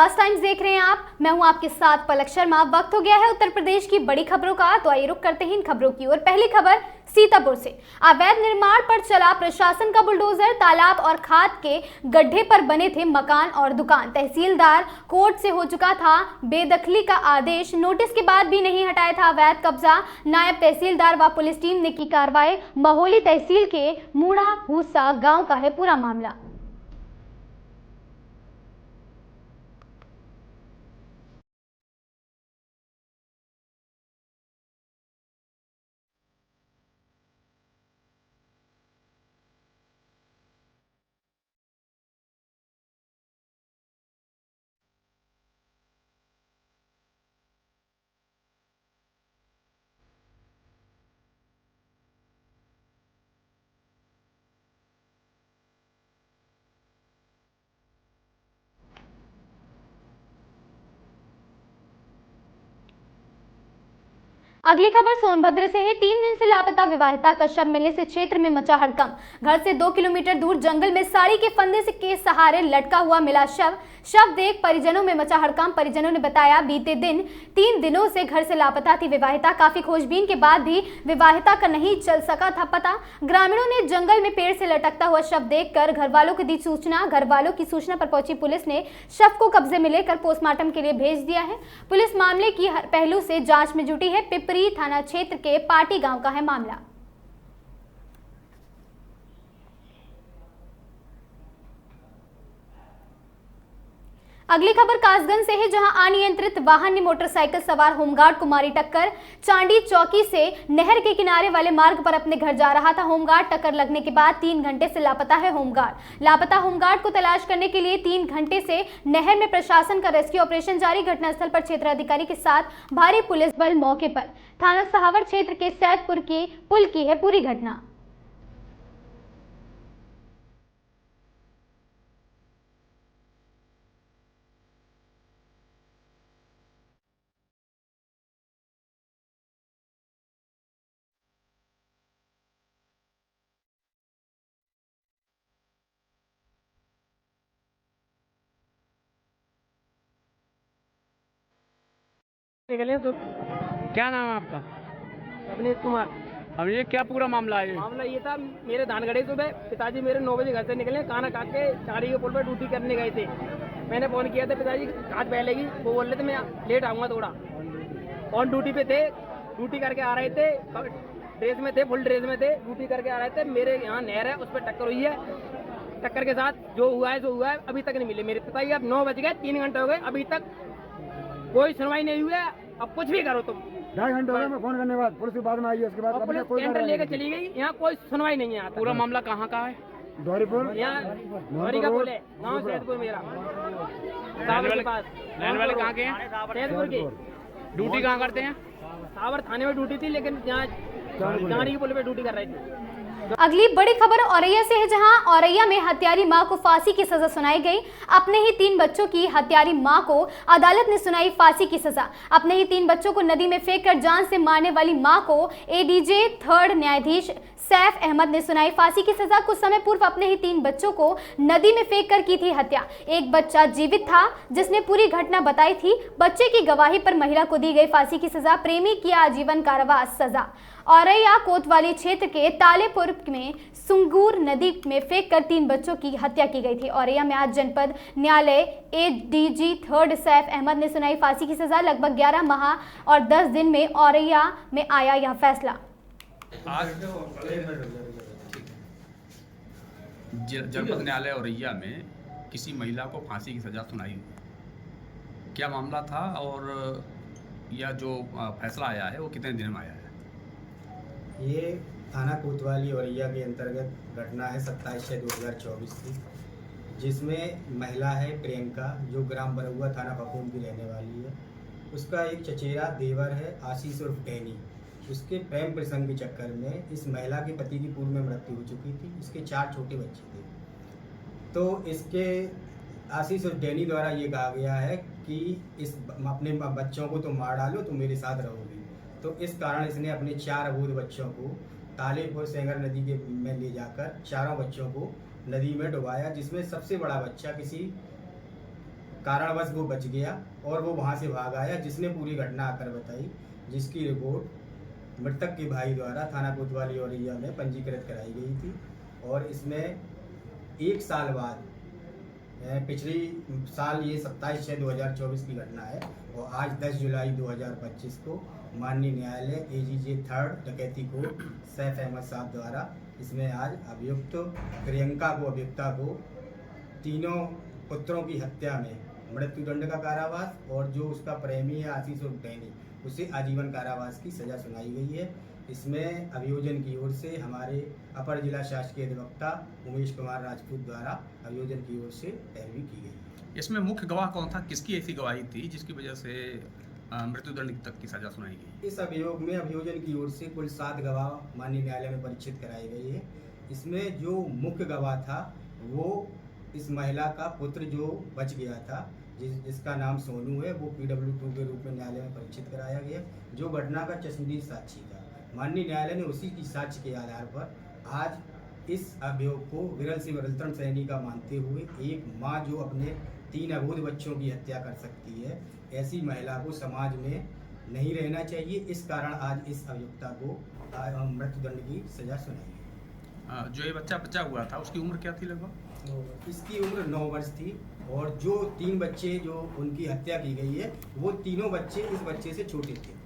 बिंदास टाइम्स देख रहे हैं आप। मैं हूं आपके साथ पलक शर्मा। वक्त हो गया है उत्तर प्रदेश की बड़ी खबरों का, तो आइए रुक करते हैं इन खबरों की ओर। पहली खबर सीतापुर से। अवैध निर्माण पर चला प्रशासन का बुलडोजर। तालाब और खाद के गड्ढे पर बने थे मकान और दुकान। तहसीलदार कोर्ट से हो चुका था बेदखली का आदेश, नोटिस के बाद भी नहीं हटाया था अवैध कब्जा। नायब तहसीलदार व पुलिस टीम ने की कार्रवाई। महोली तहसील के मूढ़ा भूसा गांव का है पूरा मामला। अगली खबर सोनभद्र से है। 3 दिन से लापता विवाहिता का शव मिलने से क्षेत्र में मचा हड़कंप। घर से 2 किलोमीटर दूर जंगल में साड़ी के फंदे से के सहारे लटका हुआ मिला शव देख परिजनों में मचा हड़कंप। परिजनों ने बताया बीते दिन 3 दिनों से घर से लापता थी विवाहिता। काफी खोजबीन के बाद भी विवाहिता का नहीं चल सका था पता। ग्रामीणों ने जंगल में पेड़ से लटकता हुआ शव देखकर घर वालों को दी सूचना। घर वालों की सूचना पर पहुंची पुलिस ने शव को कब्जे में लेकर पोस्टमार्टम के लिए भेज दिया है। पुलिस मामले की हर पहलू से जांच में जुटी है। पिपरी थाना क्षेत्र के पाटी गांव का है मामला। अगली खबर कासगंज से है, जहां अनियंत्रित वाहन ने मोटरसाइकिल सवार होमगार्ड को मारी टक्कर। चांडी चौकी से नहर के किनारे वाले मार्ग पर अपने घर जा रहा था होमगार्ड। टक्कर लगने के बाद 3 घंटे से लापता है होमगार्ड। लापता होमगार्ड को तलाश करने के लिए 3 घंटे से नहर में प्रशासन का रेस्क्यू ऑपरेशन जारी। घटनास्थल पर क्षेत्राधिकारी के साथ भारी पुलिस बल मौके पर। थाना सहावर क्षेत्र के सैदपुर के पुल की है पूरी घटना। निकले तो क्या नाम है आपका? अवनीश कुमार। अब ये क्या पूरा मामला है? मामला ये था, मेरे धान गड़े सुबह पिताजी मेरे 9 बजे घर से निकले, खाना खा के चारी के पुल पर ड्यूटी करने गए थे। मैंने फोन किया था, पिताजी हाथ बहलेगी, वो बोल रहे थे मैं लेट आऊँगा थोड़ा। ऑन ड्यूटी पे थे, ड्यूटी करके आ रहे थे, ड्रेस में थे, फुल ड्रेस में थे, ड्यूटी करके आ रहे थे। मेरे यहाँ नहर है, उस पर टक्कर हुई है। टक्कर के साथ जो हुआ है अभी तक नहीं मिले मेरे पिताजी। अब 9 बज गए, 3 घंटे हो गए, अभी तक कोई सुनवाई नहीं हुई है। अब कुछ भी करो तुम। 2.5 घंटे हो गए मैं फोन करने के बाद, पुलिस बाद में आई है। उसके बाद पुलिस टेंडर लेकर चली गई, यहाँ कोई सुनवाई नहीं है। पूरा मामला कहाँ का है? दौरीपुर, यहाँ दौरी का पुल है, गाँव सैदपुर मेरा। सावर के पास। रहने वाले कहाँ के हैं? सैदपुर के। ड्यूटी कहाँ करते हैं? सावर थाने में ड्यूटी थी, लेकिन यहाँ चांडी के पुल पे ड्यूटी कर रही थी। अगली बड़ी खबर औरैया से है, जहां औरैया में हत्यारी मां को फांसी की सजा सुनाई गई। अपने ही 3 बच्चों की हत्यारी मां को अदालत ने सुनाई फांसी की सजा। अपने ही 3 बच्चों को नदी में फेंककर जान से मारने वाली मां को एडीजे 3rd न्यायाधीश सैफ अहमद ने सुनाई फांसी की सजा। कुछ समय पूर्व अपने ही 3 बच्चों को नदी में फेंककर की थी हत्या। एक बच्चा जीवित था जिसने पूरी घटना बताई थी। बच्चे की गवाही पर महिला को दी गई फांसी की सजा। प्रेमी किया आजीवन कारावास सजा। औरैया कोतवाली क्षेत्र के तालेपुर में सुंगूर नदी में फेंककर 3 बच्चों की हत्या की गई थी। औरैया में आज जनपद न्यायालय एडीजी 3rd सैफ अहमद ने सुनाई फांसी की सजा। लगभग 11 माह और 10 दिन में औरैया में आया यह फैसला। जनपद न्यायालय औरैया में किसी महिला को फांसी की सजा सुनाई हुई। क्या मामला था और यह जो फैसला आया है वो कितने दिन में आया है? ये थाना कोतवाली औरैया के अंतर्गत घटना है 27/6/2024 की, जिसमें महिला है प्रियंका, जो ग्राम बरहुआ थाना पपून की रहने वाली है। उसका एक चचेरा देवर है आशीष उर्फ डैनी। उसके प्रेम प्रसंग के चक्कर में इस महिला के पति की पूर्व में मृत्यु हो चुकी थी। इसके 4 छोटे बच्चे थे। तो इसके आशीष उर्फ डैनी द्वारा ये कहा गया है कि इस अपने बच्चों को तो मार डालो, तो मेरे साथ रहोगे। तो इस कारण इसने अपने 4 अबोध बच्चों को तालेपुर सेंगर नदी के में ले जाकर चारों बच्चों को नदी में डुबाया, जिसमें सबसे बड़ा बच्चा किसी कारणवश वो बच गया और वो वहाँ से भाग आया, जिसने पूरी घटना आकर बताई, जिसकी रिपोर्ट मृतक के भाई द्वारा थाना कोतवाली औरैया में पंजीकृत कराई गई थी। और इसमें 1 साल बाद पिछली साल ये 27/6/2024 की घटना है और आज 10 जुलाई 2025 को माननीय न्यायालय AGJ 3rd डकैती कोर्ट सैफ अहमद साहब द्वारा इसमें आज अभियुक्त प्रियंका को, अभियुक्ता को तीनों पुत्रों की हत्या में मृत्युदंड का कारावास और जो उसका प्रेमी है आशीष उर्फ डैनी, उसे आजीवन कारावास की सजा सुनाई गई है। इसमें अभियोजन की ओर से हमारे अपर जिला शासकीय अधिवक्ता उमेश कुमार राजपूत द्वारा अभियोजन की ओर से पैरवी की गई। इसमें मुख्य गवाह कौन था? किसकी ऐसी गवाही थी जिसकी वजह से मृत्युदंड तक की सजा सुनाई गई? इस अभियोग में अभियोजन की ओर से कुल 7 गवाह माननीय न्यायालय में परीक्षित कराई गई है। इसमें जो मुख्य गवाह था वो इस महिला का पुत्र जो बच गया था, जिसका नाम सोनू है, वो PW2 के रूप में न्यायालय में परीक्षित कराया गया, जो घटना का चश्मदीद साक्षी था। माननीय न्यायालय ने उसी की साक्ष्य के आधार पर आज इस अभियोग को विरल से विरलतम श्रेणी का मानते हुए एक माँ जो अपने 3 अबोध बच्चों की हत्या कर सकती है, ऐसी महिला को समाज में नहीं रहना चाहिए। इस कारण आज इस अभियुक्ता को मृत्युदंड की सजा सुनाई गई। जो ये बच्चा बचा हुआ था उसकी उम्र क्या थी लगभग? तो इसकी उम्र 9 वर्ष थी और जो 3 बच्चे जो उनकी हत्या की गई है वो तीनों बच्चे इस बच्चे से छोटे थे।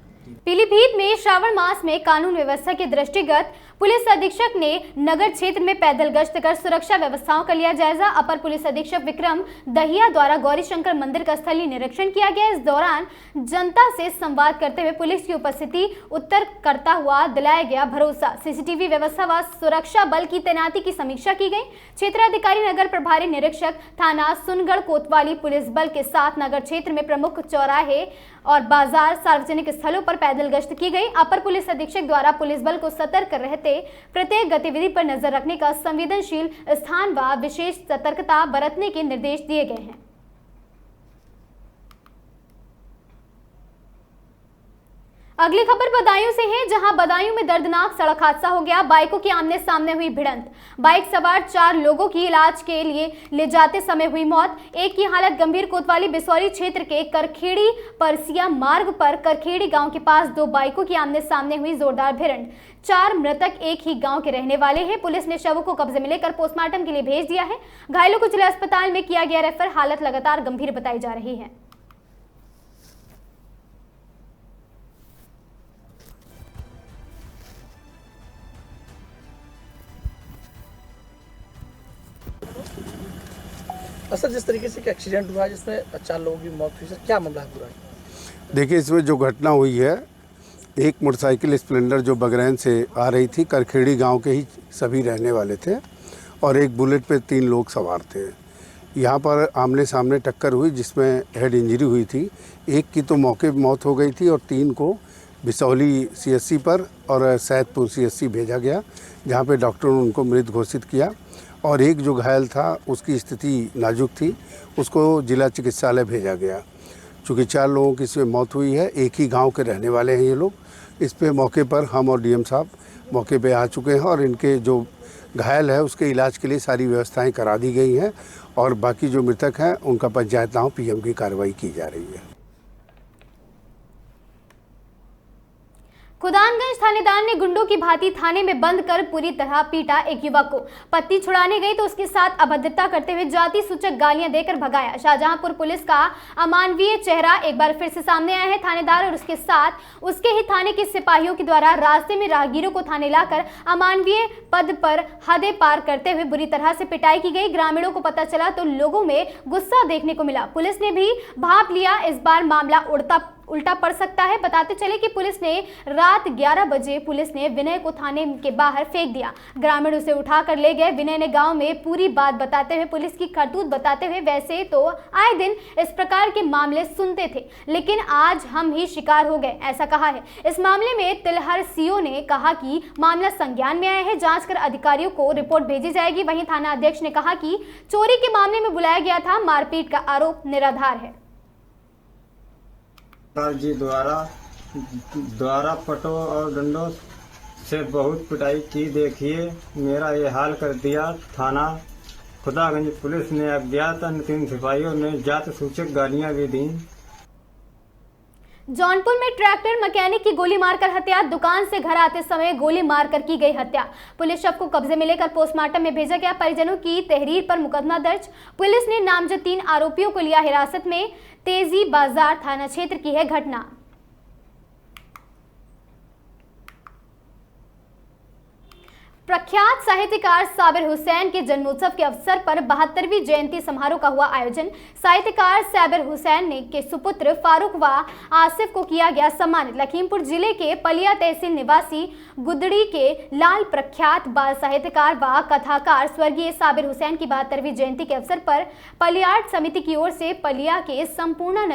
पीलीभीत में श्रावण मास में कानून व्यवस्था के दृष्टिगत पुलिस अधीक्षक ने नगर क्षेत्र में पैदल गश्त कर सुरक्षा व्यवस्थाओं का लिया जायजा। अपर पुलिस अधीक्षक विक्रम दहिया द्वारा गौरी शंकर मंदिर का स्थलीय निरीक्षण किया गया। इस दौरान जनता से संवाद करते हुए पुलिस की उपस्थिति उत्तर करता हुआ दिलाया गया भरोसा। CCTV व्यवस्था व सुरक्षा बल की तैनाती की समीक्षा की गई। क्षेत्राधिकारी नगर प्रभारी निरीक्षक थाना सुनगढ़ कोतवाली पुलिस बल के साथ नगर क्षेत्र में प्रमुख चौराहे और बाजार सार्वजनिक स्थलों पर पैदल गश्त की गई। अपर पुलिस अधीक्षक द्वारा पुलिस बल को सतर्क रहते प्रत्येक गतिविधि पर नजर रखने का संवेदनशील स्थान व विशेष सतर्कता बरतने के निर्देश दिए गए हैं। अगली खबर बदायूं से है, जहां बदायूं में दर्दनाक सड़क हादसा हो गया। बाइकों की आमने सामने हुई भिड़ंत, बाइक सवार 4 लोगों की इलाज के लिए ले जाते समय हुई मौत। एक की हालत गंभीर। कोतवाली बिसौरी क्षेत्र के करखेड़ी परसिया मार्ग पर करखेड़ी गांव के पास 2 बाइकों की आमने सामने हुई जोरदार भिड़ंत। 4 मृतक एक ही गांव के रहने वाले हैं। पुलिस ने शवों को कब्जे में लेकर पोस्टमार्टम के लिए भेज दिया है। घायलों को जिला अस्पताल में किया गया रेफर। हालत लगातार गंभीर बताई जा रही है। सर, जिस तरीके से एक्सीडेंट हुआ जिसमें 4 लोगों की मौत हुई, सर क्या मामला है पूरा? देखिए, इसमें जो घटना हुई है, एक मोटरसाइकिल स्प्लेंडर जो बगरैन से आ रही थी, करखेड़ी गांव के ही सभी रहने वाले थे, और एक बुलेट पे 3 लोग सवार थे। यहाँ पर आमने सामने टक्कर हुई जिसमें हेड इंजरी हुई थी। एक की तो मौके पर मौत हो गई थी और 3 को बिसौली CSC पर और सैदपुर CSC भेजा गया, जहाँ पे डॉक्टरों ने उनको मृत घोषित किया। और एक जो घायल था उसकी स्थिति नाजुक थी, उसको जिला चिकित्सालय भेजा गया। चूँकि 4 लोगों की इसमें मौत हुई है, एक ही गांव के रहने वाले हैं ये लोग। इस पे मौके पर हम और DM साहब मौके पे आ चुके हैं और इनके जो घायल है उसके इलाज के लिए सारी व्यवस्थाएं करा दी गई हैं और बाकी जो मृतक हैं उनका पंचायत नाव PM की कार्रवाई की जा रही है। खुदानगंज थानेदार ने गुंडों की भांति थाने में बंद कर पूरी तरह पीटा। एक युवक को पत्नी छुड़ाने गई तो उसके साथ अभद्रता करते हुए जाति सूचक गालियां देकर भगाया। शाहजहांपुर पुलिस का अमानवीय चेहरा एक बार फिर से सामने आया है। थानेदार और उसके साथ उसके ही थाने के सिपाहियों के द्वारा रास्ते में राहगीरों को थाने लाकर अमानवीय पद पर हदें पार करते हुए बुरी तरह से पिटाई की गई। ग्रामीणों को पता चला तो लोगों में गुस्सा देखने को मिला। पुलिस ने भी भांप लिया। इस बार मामला उल्टा पड़ सकता है। बताते चले कि पुलिस ने रात 11 बजे पुलिस ने विनय को थाने के बाहर फेंक दिया। ग्रामीण उसे उठाकर ले गए। विनय ने गांव में पूरी बात बताते हुए पुलिस की करतूत बताते हुए वैसे तो आए दिन इस प्रकार के मामले सुनते थे, लेकिन आज हम ही शिकार हो गए, ऐसा कहा है। इस मामले में तिलहर CO ने कहा कि मामला संज्ञान में आया है, जांच कर अधिकारियों को रिपोर्ट भेजी जाएगी। वहीं थाना अध्यक्ष ने कहा कि चोरी के मामले में बुलाया गया था, मारपीट का आरोप निराधार है। जी द्वारा पटो और डंडों से बहुत पिटाई की। देखिए मेरा ये हाल कर दिया। थाना खुदागंज पुलिस ने अज्ञात अन्य 3 सिपाहियों ने जात सूचक गालियां भी दी। जौनपुर में ट्रैक्टर मैकेनिक की गोली मारकर हत्या। दुकान से घर आते समय गोली मारकर की गई हत्या। पुलिस शव को कब्जे में लेकर पोस्टमार्टम में भेजा गया। परिजनों की तहरीर पर मुकदमा दर्ज। पुलिस ने नामजद 3 आरोपियों को लिया हिरासत में। तेजी बाजार थाना क्षेत्र की है घटना। प्रख्यात साहित्यकार साबिर हुसैन के जन्मोत्सव के अवसर पर 72वीं जयंती समारोह का हुआ आयोजन। साहित्यकार साबिर हुसैन ने के सुपुत्र फारूक व आसिफ को किया गया सम्मानित। लखीमपुर जिले के पलिया तहसील निवासी गुदड़ी के लाल प्रख्यात बाल साहित्यकार व कथाकार स्वर्गीय साबिर हुसैन की 72वीं जयंती के अवसर पर पलियार्ट समिति की ओर से पलिया के संपूर्ण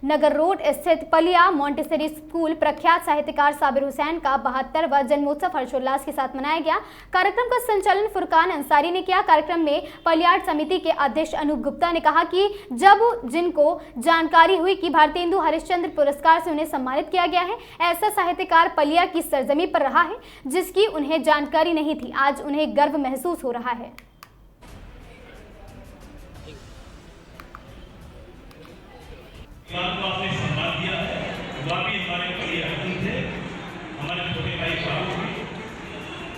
नगर रोड स्थित पलिया मॉन्टेसरी स्कूल प्रख्यात साहित्यकार साबिर हुसैन का 72वां जन्मोत्सव हर्षोल्लास के साथ मनाया गया। कार्यक्रम का संचालन फुरकान अंसारी ने किया। कार्यक्रम में पलियार्ट समिति के अध्यक्ष अनूप गुप्ता ने कहा कि जब जिनको जानकारी हुई कि भारतेंदु हरिश्चंद्र पुरस्कार से उन्हें सम्मानित किया गया है, ऐसा साहित्यकार पलिया की सरजमी पर रहा है जिसकी उन्हें जानकारी नहीं थी। आज उन्हें गर्व महसूस हो रहा है।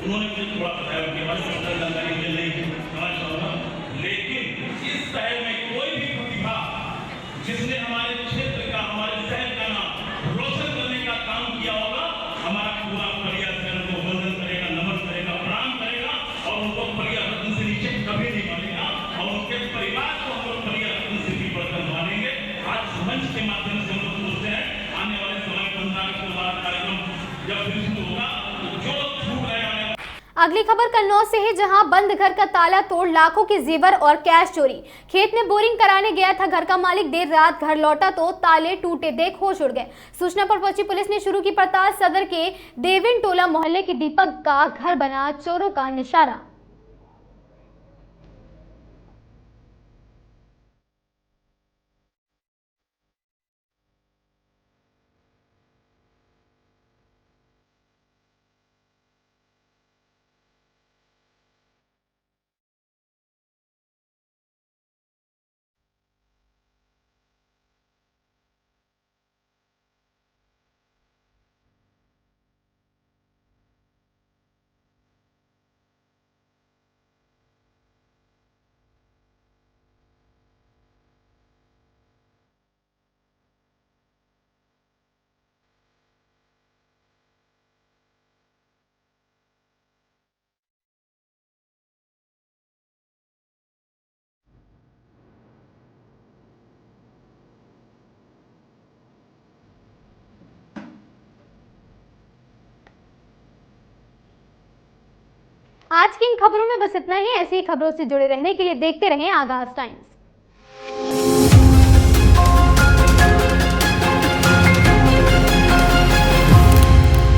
उन्होंने मुझे थोड़ा बताया उनके पास जानकारी मिल रही है, लेकिन इस शहर में कोई भी प्रतिभा जिसने हमारे क्षेत्र का, हमारे शहर का नाम रोशन करने का काम किया होगा, हमारा पूरा पलिया शहर को वंदन करेगा, नमन करेगा, प्रणाम करेगा और उनको पलिया रत्न से नीचे कभी नहीं मानेगा और उनके परिवार को हम लोग पलिया रत्न से भी बढ़कर मानेंगे। आज मंच के माध्यम से हम लोग सोचते हैं आने वाले समय में कार्यक्रम जब फिर शुरू होगा तो जो छूट रहे हैं। अगली खबर कन्नौज से है, जहां बंद घर का ताला तोड़ लाखों के जेवर और कैश चोरी। खेत में बोरिंग कराने गया था घर का मालिक, देर रात घर लौटा तो ताले टूटे देख होश उड़ गए। सूचना पर पहुंची पुलिस ने शुरू की पड़ताल। सदर के देविन टोला मोहल्ले के दीपक का घर बना चोरों का निशाना। आज की इन खबरों में बस इतना ही। ऐसी ही खबरों से जुड़े रहने के लिए देखते रहें आगाज टाइम्स।